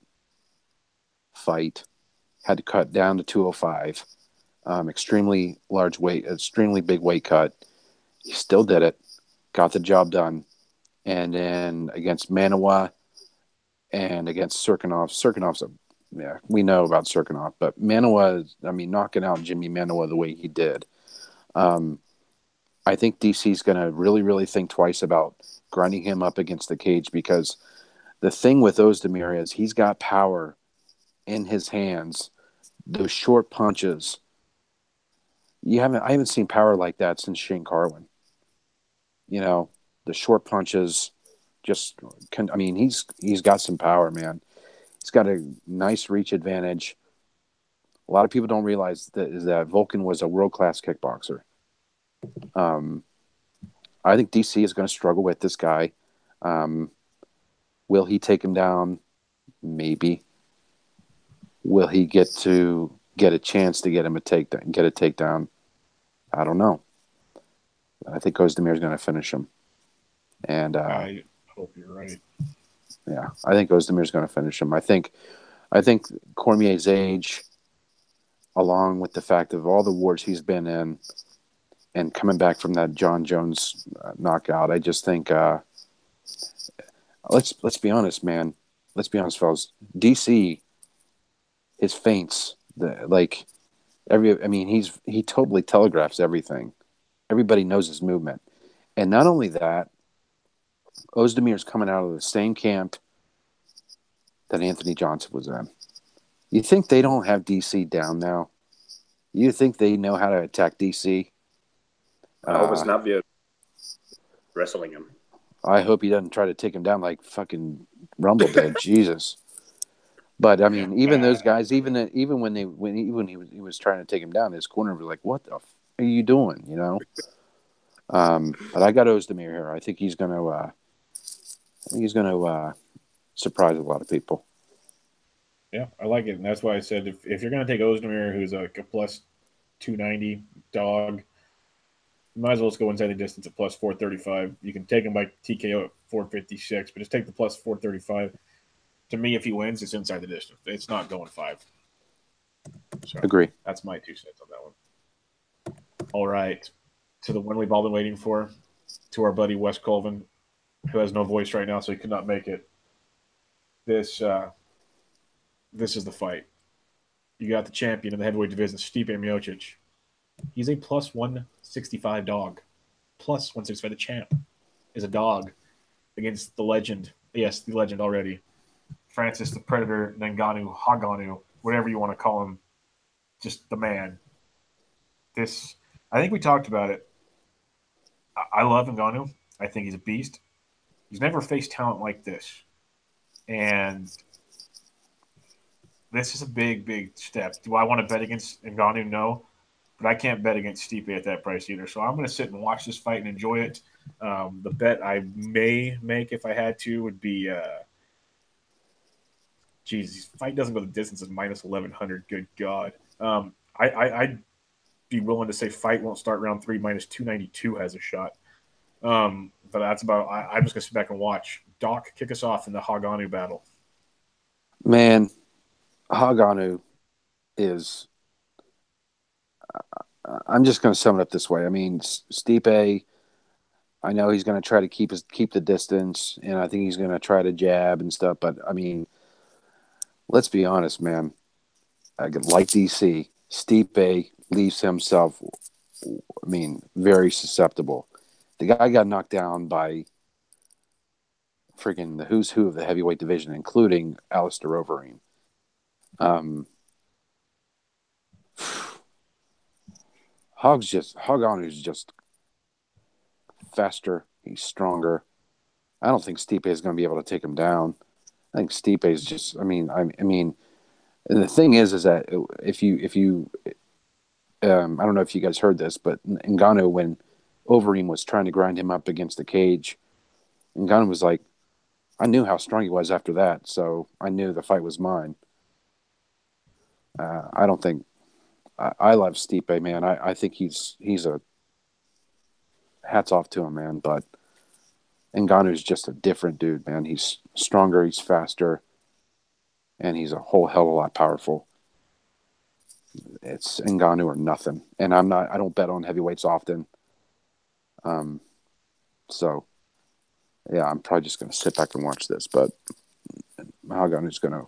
fight, had to cut down to 205, extremely large weight, extremely big weight cut. He still did it, got the job done. And then against Manawa and against Serkinov's we know about Serkinov, but Manawa, knocking out Jimmy Manawa the way he did. I think DC's going to really, really think twice about grinding him up against the cage, because the thing with Ozdemir is he's got power in his hands. Those short punches, I haven't seen power like that since Shane Carwin. The short punches, he's got some power, man. He's got a nice reach advantage. A lot of people don't realize that Volkan was a world-class kickboxer. I think DC is going to struggle with this guy. Will he take him down? Maybe. Will he get a chance to get a takedown? I don't know. I think Ozdemir is going to finish him. And I hope you're right. Yeah, I think Ozdemir is going to finish him. I think Cormier's age, along with the fact of all the wars he's been in, and coming back from that John Jones knockout, I just think let's be honest, man. Let's be honest, fellas. DC, his feints, he totally telegraphs everything. Everybody knows his movement, and not only that, Ozdemir's coming out of the same camp that Anthony Johnson was in. You think they don't have DC down now? You think they know how to attack DC? I hope it's not via wrestling him. I hope he doesn't try to take him down like fucking Rumble did. Jesus. But even those guys, even when he was trying to take him down, his corner was like, "What the f are you doing?" But I got Ozdemir here. I think he's gonna surprise a lot of people. Yeah, I like it, and that's why I said if you're gonna take Ozdemir, who's like a plus 290 dog, you might as well just go inside the distance at plus 435. You can take him by TKO at 456, but just take the plus 435. To me, if he wins, it's inside the distance. It's not going 5. So agree. That's my 2 cents on that one. All right. To the one we've all been waiting for, to our buddy Wes Colvin, who has no voice right now, so he could not make it. This is the fight. You got the champion in the heavyweight division, Stipe Miocic. He's a plus 165 dog. Plus 165. The champ is a dog against the legend. Yes, the legend already. Francis the Predator Ngannou, Haganu, whatever you want to call him. Just the man. I think we talked about it. I love Ngannou. I think he's a beast. He's never faced talent like this. And this is a big, big step. Do I want to bet against Ngannou? No. But I can't bet against Stipe at that price either. So I'm going to sit and watch this fight and enjoy it. The bet I may make if I had to would be this fight doesn't go the distance of minus 1,100. Good God. I'd be willing to say fight won't start round 3. Minus 292 has a shot. But that's about. I'm just gonna sit back and watch. Dawk, kick us off in the Haganu battle. Man, Haganu is. I'm just going to sum it up this way. Stipe, I know he's going to try to keep the distance, and I think he's going to try to jab and stuff. But let's be honest, man. Like DC, Stipe leaves himself, very susceptible. The guy got knocked down by freaking the who's who of the heavyweight division, including Alistair Overeem. Haganu's just faster. He's stronger. I don't think Stipe is going to be able to take him down. I think Stipe is just. And the thing is that if you, I don't know if you guys heard this, but Ngannou, when Overeem was trying to grind him up against the cage, Ngannou was like, I knew how strong he was after that, so I knew the fight was mine. I don't think I love Stipe, man. I think he's a hats off to him, man. But Ngannou's just a different dude, man. He's stronger, he's faster, and he's a whole hell of a lot powerful. It's Ngannou or nothing. And I don't bet on heavyweights often. So yeah, I'm probably just gonna sit back and watch this, but Ngannou's gonna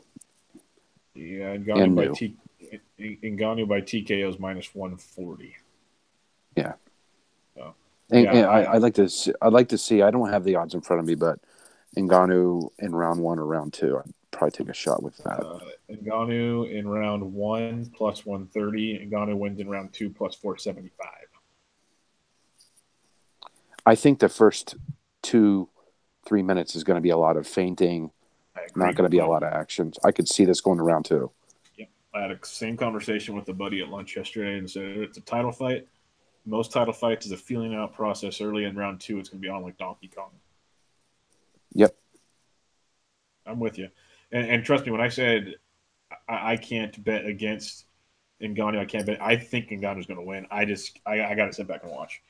Yeah, Ngannou by TKO is minus 140. Yeah. So, and I'd like to see. I don't have the odds in front of me, but Ngannou in round 1 or round 2, I'd probably take a shot with that. Ngannou in round 1 plus 130. Ngannou wins in round 2 plus 475. I think the first 2-3 minutes is going to be a lot of feinting. Not going to be a lot of actions. I could see this going to round 2. Yep. I had a same conversation with a buddy at lunch yesterday and said it's a title fight. Most title fights is a feeling out process early in round 2. It's going to be on like Donkey Kong. Yep. I'm with you. And trust me, when I said I can't bet against Ngannou, I can't bet. I think Ngannou's going to win. I got to sit back and watch.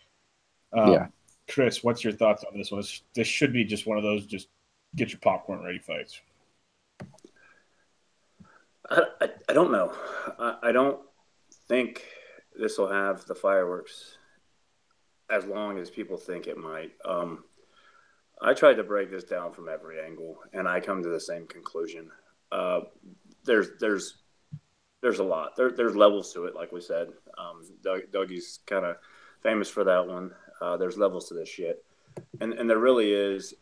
Yeah. Chris, what's your thoughts on this one? This should be just one of those just get your popcorn ready fights. I don't know. I don't think this will have the fireworks as long as people think it might. I tried to break this down from every angle, and I come to the same conclusion. There's a lot. There's levels to it, like we said. Dougie's kind of famous for that one. There's levels to this shit, and there really is.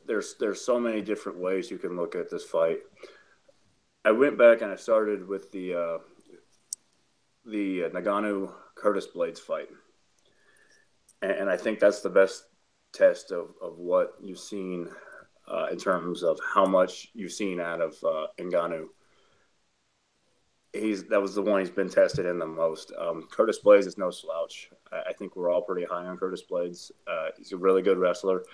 There's so many different ways you can look at this fight. I went back and I started with the Ngannou Curtis Blades fight, and I think that's the best test of what you've seen in terms of how much you've seen out of Ngannou. That was the one he's been tested in the most. Curtis Blades is no slouch. I think we're all pretty high on Curtis Blades. He's a really good wrestler.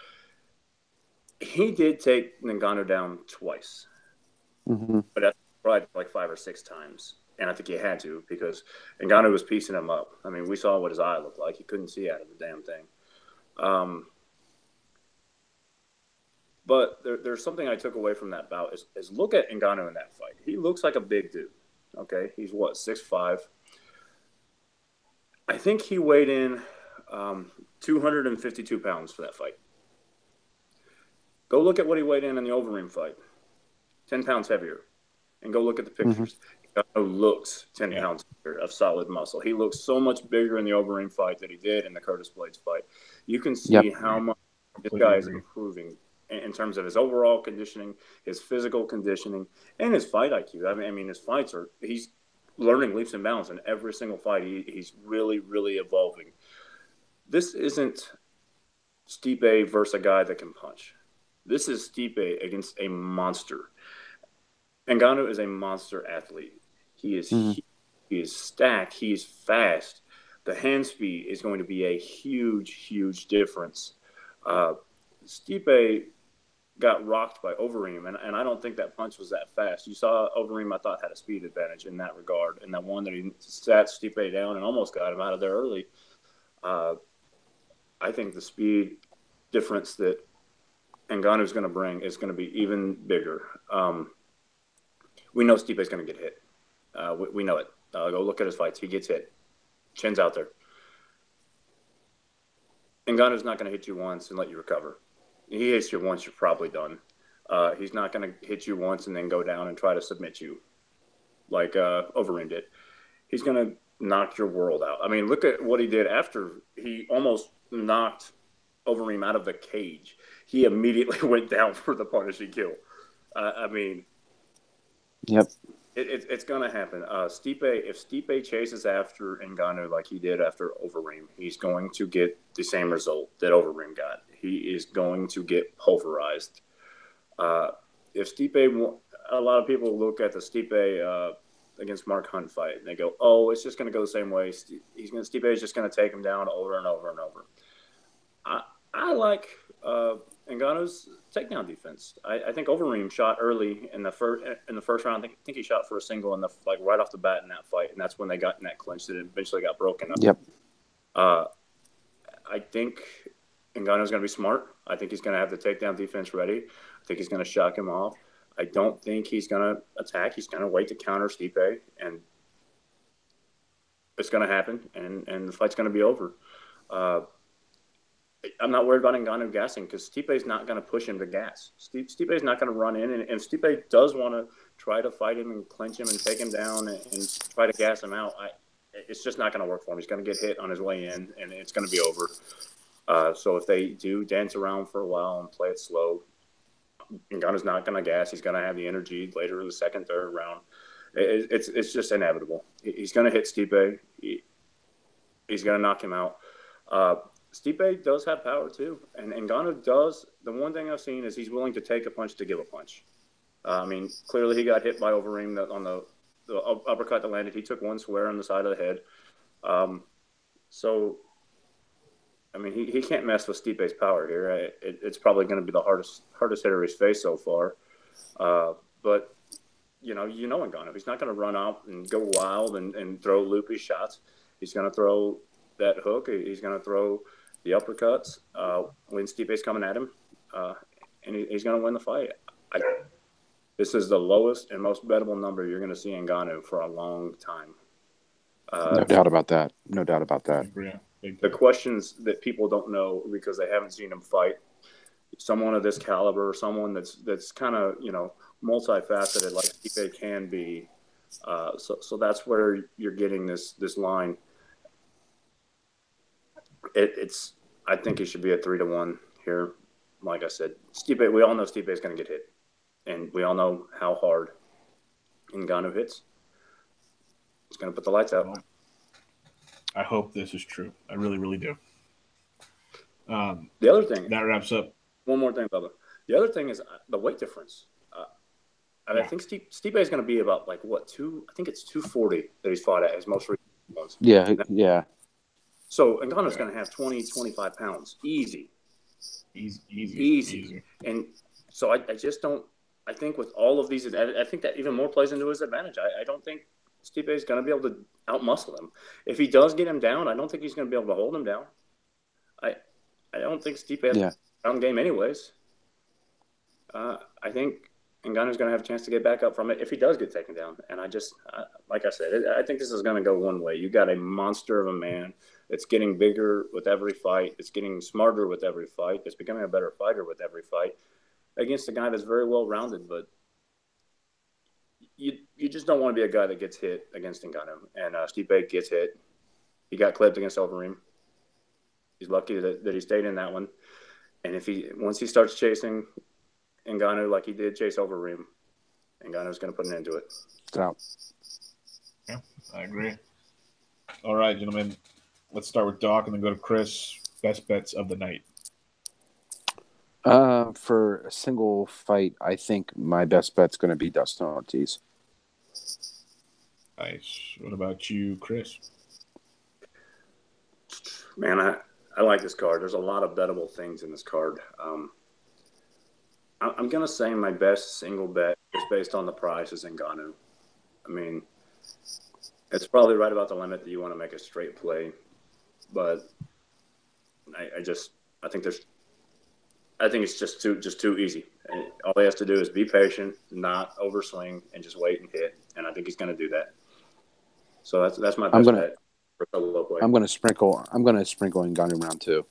He did take Ngannou down twice, but that's probably like 5 or 6 times. And I think he had to because Ngannou was piecing him up. I mean, we saw what his eye looked like. He couldn't see out of the damn thing. But there's something I took away from that bout is look at Ngannou in that fight. He looks like a big dude. Okay, he's what, 6'5". I think he weighed in 252 pounds for that fight. Go look at what he weighed in the Overeem fight, 10 pounds heavier, and go look at the pictures. He looks 10 pounds heavier of solid muscle. He looks so much bigger in the Overeem fight than he did in the Curtis Blades fight. You can see how much this guy is improving in terms of his overall conditioning, his physical conditioning, and his fight IQ. I mean, his fights he's learning leaps and bounds in every single fight. He's really, really evolving. This isn't Stipe versus a guy that can punch. This is Stipe against a monster. Ngannou is a monster athlete. He is he is stacked. He is fast. The hand speed is going to be a huge, huge difference. Stipe got rocked by Overeem, and I don't think that punch was that fast. You saw Overeem, I thought, had a speed advantage in that regard, and that one that he sat Stipe down and almost got him out of there early. I think the speed difference that Ngannou is going to bring is going to be even bigger. We know Stipe is going to get hit. We know it. Go look at his fights. He gets hit. Chin's out there. Ngannou's not going to hit you once and let you recover. He hits you once, you're probably done. He's not going to hit you once and then go down and try to submit you like Overeem did. He's going to knock your world out. I mean, look at what he did after he almost knocked Overeem out of the cage. He immediately went down for the punishing kill. I mean, yep, it's going to happen. If Stipe chases after Ngannou like he did after Overeem, he's going to get the same result that Overeem got. He is going to get pulverized. If Stipe, a lot of people look at the Stipe against Mark Hunt fight and they go, "Oh, it's just going to go the same way. Stipe is just going to take him down over and over and over." I like Ngannou's takedown defense. I think Overeem shot early in the first round. I think he shot for a single in the right off the bat in that fight, and that's when they got in that clinch that eventually got broken up. Yep. I think Ngannou's going to be smart. I think he's going to have the takedown defense ready. I think he's going to shock him off. I don't think he's going to attack. He's going to wait to counter Stipe, and it's going to happen, and the fight's going to be over. I'm not worried about Ngannou gassing because Stipe's not going to push him to gas. Stipe's not going to run in, and if Stipe does want to try to fight him and clinch him and take him down and try to gas him out, it's just not going to work for him. He's going to get hit on his way in, and it's going to be over. So if they do dance around for a while and play it slow, Ngannou's not going to gas. He's going to have the energy later in the second, third round. It's just inevitable. He's going to hit Stipe. He's going to knock him out. Stipe does have power too, and Ngannou does. The one thing I've seen is he's willing to take a punch to give a punch. Clearly he got hit by Overeem on the uppercut that landed. He took one square on the side of the head. He can't mess with Stipe's power here. It's probably going to be the hardest hitter he's faced so far. But you know Ngannou. He's not going to run out and go wild and throw loopy shots. He's going to throw that hook. He's going to throw the uppercuts when Stipe's coming at him, and he's going to win the fight. This is the lowest and most bettable number you're going to see in Ngannou for a long time. No doubt about that. No doubt about that. The questions that people don't know because they haven't seen him fight, someone of this caliber, someone that's kind of multifaceted like Stipe can be. So that's where you're getting this line. I think it should be a 3-1 here. Like I said, Stipe. We all know Stipe is going to get hit, and we all know how hard Ngannou hits. He's going to put the lights out. I hope this is true. I really, really do. The other thing that wraps up. One more thing, Bubba. The other thing is the weight difference. I think Stipe is going to be about I think it's 240 that he's fought at his most recent ones. Yeah. So Ngannou's going to have 20, 25 pounds. Easy. And so I just don't – I think with all of these – I think that even more plays into his advantage. I don't think Stipe is going to be able to outmuscle him. If he does get him down, I don't think he's going to be able to hold him down. I don't think Stipe has a ground game anyways. I think Ngannou's going to have a chance to get back up from it if he does get taken down. And like I said, I think this is going to go one way. You got a monster of a man. It's getting bigger with every fight. It's getting smarter with every fight. It's becoming a better fighter with every fight against a guy that's very well-rounded. But you just don't want to be a guy that gets hit against Ngannou. And Stipe gets hit. He got clipped against Overeem. He's lucky that he stayed in that one. And once he starts chasing Ngannou like he did chase Overeem, Ngannou's going to put an end to it. It's out. Yeah, I agree. All right, gentlemen. Let's start with Dawk and then go to Chris. Best bets of the night. For a single fight, I think my best bet's going to be Dustin Ortiz. Nice. What about you, Chris? Man, I like this card. There's a lot of bettable things in this card. I'm going to say my best single bet is based on the price is Ngannou. I mean, it's probably right about the limit that you want to make a straight play. But I think it's just too easy. And all he has to do is be patient, not overswing, and just wait and hit. And I think he's going to do that. So that's my best bet for solo play. I'm going to sprinkle Ngannou round 2.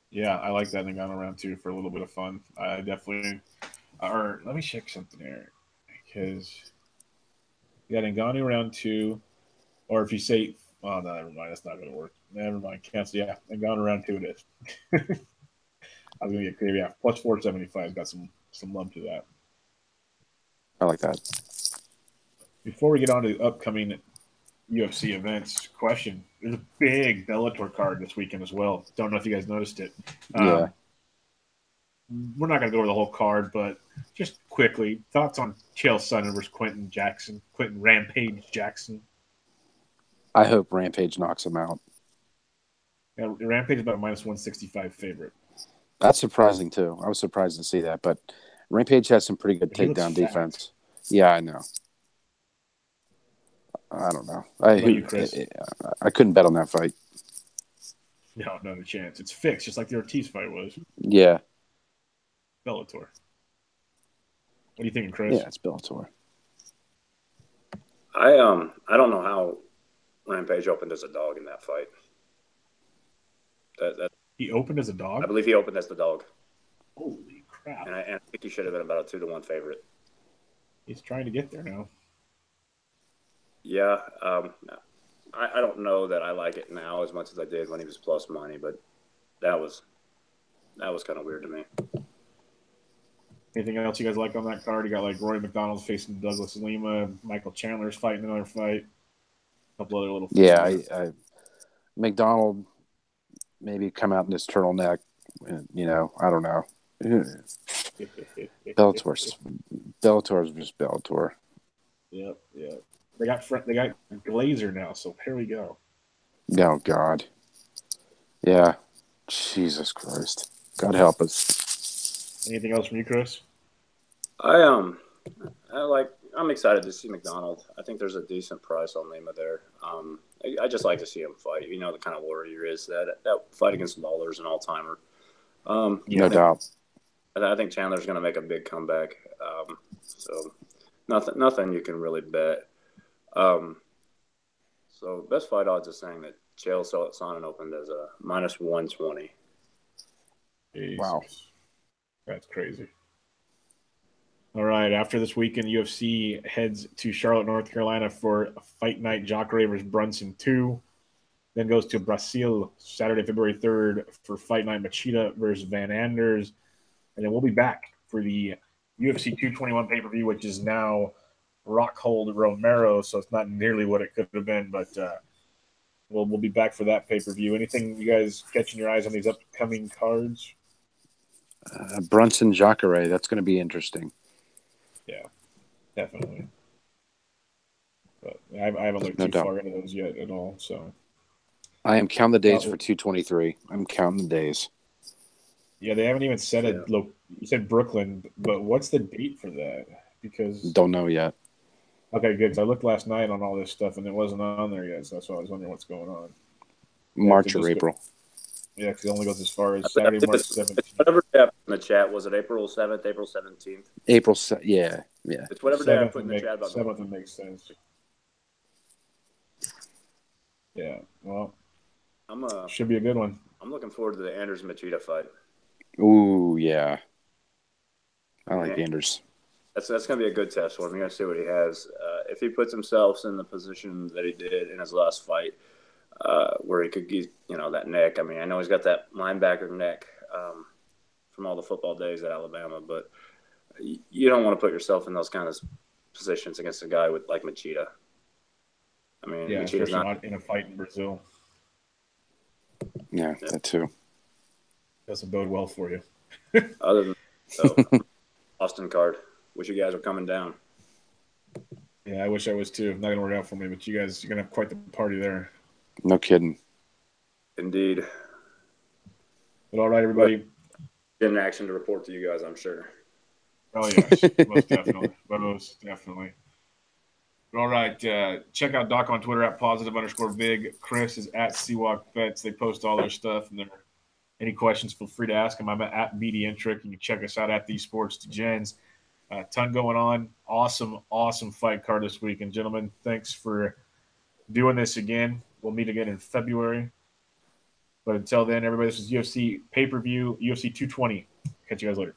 Yeah, I like that Ngannou round 2 for a little bit of fun. I definitely. Or let me check something here because you got Ngannou round 2, or if you say. Oh, no, never mind. That's not going to work. Never mind. Cancel. Yeah, Ngannou round 2 it is. I was going to get creative. Yeah, plus 475. Got some love to that. I like that. Before we get on to upcoming UFC events, question. There's a big Bellator card this weekend as well. Don't know if you guys noticed it. Yeah. We're not going to go over the whole card, but just quickly, thoughts on Chael Sonnen versus Quentin Rampage Jackson? I hope Rampage knocks him out. Yeah, Rampage is about a minus 165 favorite. That's surprising too. I was surprised to see that, but Rampage has some pretty good He looks takedown fat. defense. Yeah, I know. I don't know. What about you, Chris? I couldn't bet on that fight. No, not a chance. It's fixed, just like the Ortiz fight was. Yeah. Bellator. What are you thinking, Chris? Yeah, it's Bellator. I don't know how Rampage opened as a dog in that fight. That He opened as a dog? I believe he opened as the dog. Holy crap. And I think he should have been about a 2-1 favorite. He's trying to get there now. Yeah. I don't know that I like it now as much as I did when he was plus money, but that was kind of weird to me. Anything else you guys like on that card? You got like Rory McDonald's facing Douglas Lima, Michael Chandler's fighting another fight, a couple other little fights. Yeah, I McDonald maybe come out in his turtleneck. I don't know. Bellator is just Bellator. Yep. They got Glazer now, so here we go. Oh God. Yeah. Jesus Christ. God help us. Anything else from you, Chris? I'm excited to see McDonald. I think there's a decent price on Lima there. I just like to see him fight. You know the kind of warrior he is. That fight against Lawler is an all-timer. No doubt. I think Chandler's going to make a big comeback. So nothing you can really bet. So best fight odds is saying that Chael Sonnen opened as a -120. Jesus. Wow. That's crazy. All right, after this weekend, UFC heads to Charlotte, North Carolina for Fight Night Jacare vs. Brunson 2. Then goes to Brazil Saturday, February 3rd for Fight Night Machida versus Van Anders. And then we'll be back for the UFC 221 pay-per-view, which is now Rockhold Romero, so it's not nearly what it could have been, but we'll be back for that pay-per-view. Anything you guys catching your eyes on these upcoming cards? Brunson Jacare, that's going to be interesting. Yeah, definitely. But I haven't looked No too doubt. far into those yet at all. So I am counting the days for 223. I'm counting the days. yeah, they haven't even said it. Look, you said Brooklyn, but what's the date for that? Because Don't know yet. okay, good. Because I looked last night on all this stuff and it wasn't on there yet. So that's why I was wondering what's going on. March or April. Yeah, because it only goes as far as Saturday, March 17th. Whatever day I put in the chat, was it April 7th, April 17th? Yeah. It's whatever day I put in the chat. 7th would make sense. Yeah, well, should be a good one. I'm looking forward to the Anders Machida fight. Ooh, yeah. I like Anders. That's going to be a good test for him. You're going to see what he has. If he puts himself in the position that he did in his last fight, where he could get, that neck. I mean, I know he's got that linebacker neck from all the football days at Alabama, but you don't want to put yourself in those kind of positions against a guy like Machida. I mean, yeah, Machida's not in a fight in Brazil. Yeah, that too. Doesn't bode well for you. Other than Austin card. Wish you guys were coming down. Yeah, I wish I was too. Not going to work out for me, but you guys, you're going to have quite the party there. No kidding. Indeed. But all right, everybody. In action to report to you guys, I'm sure. Oh, yes. Most definitely. Most definitely. All right. Check out Dawk on Twitter at @positive_big. Chris is at CWalkBets. They post all their stuff. And any questions, feel free to ask them. I'm at BDintric. You can check us out at These Sports Degens. Ton going on. Awesome fight card this week. And, gentlemen, thanks for doing this again. We'll meet again in February. But until then, everybody, this is UFC pay-per-view, UFC 220. Catch you guys later.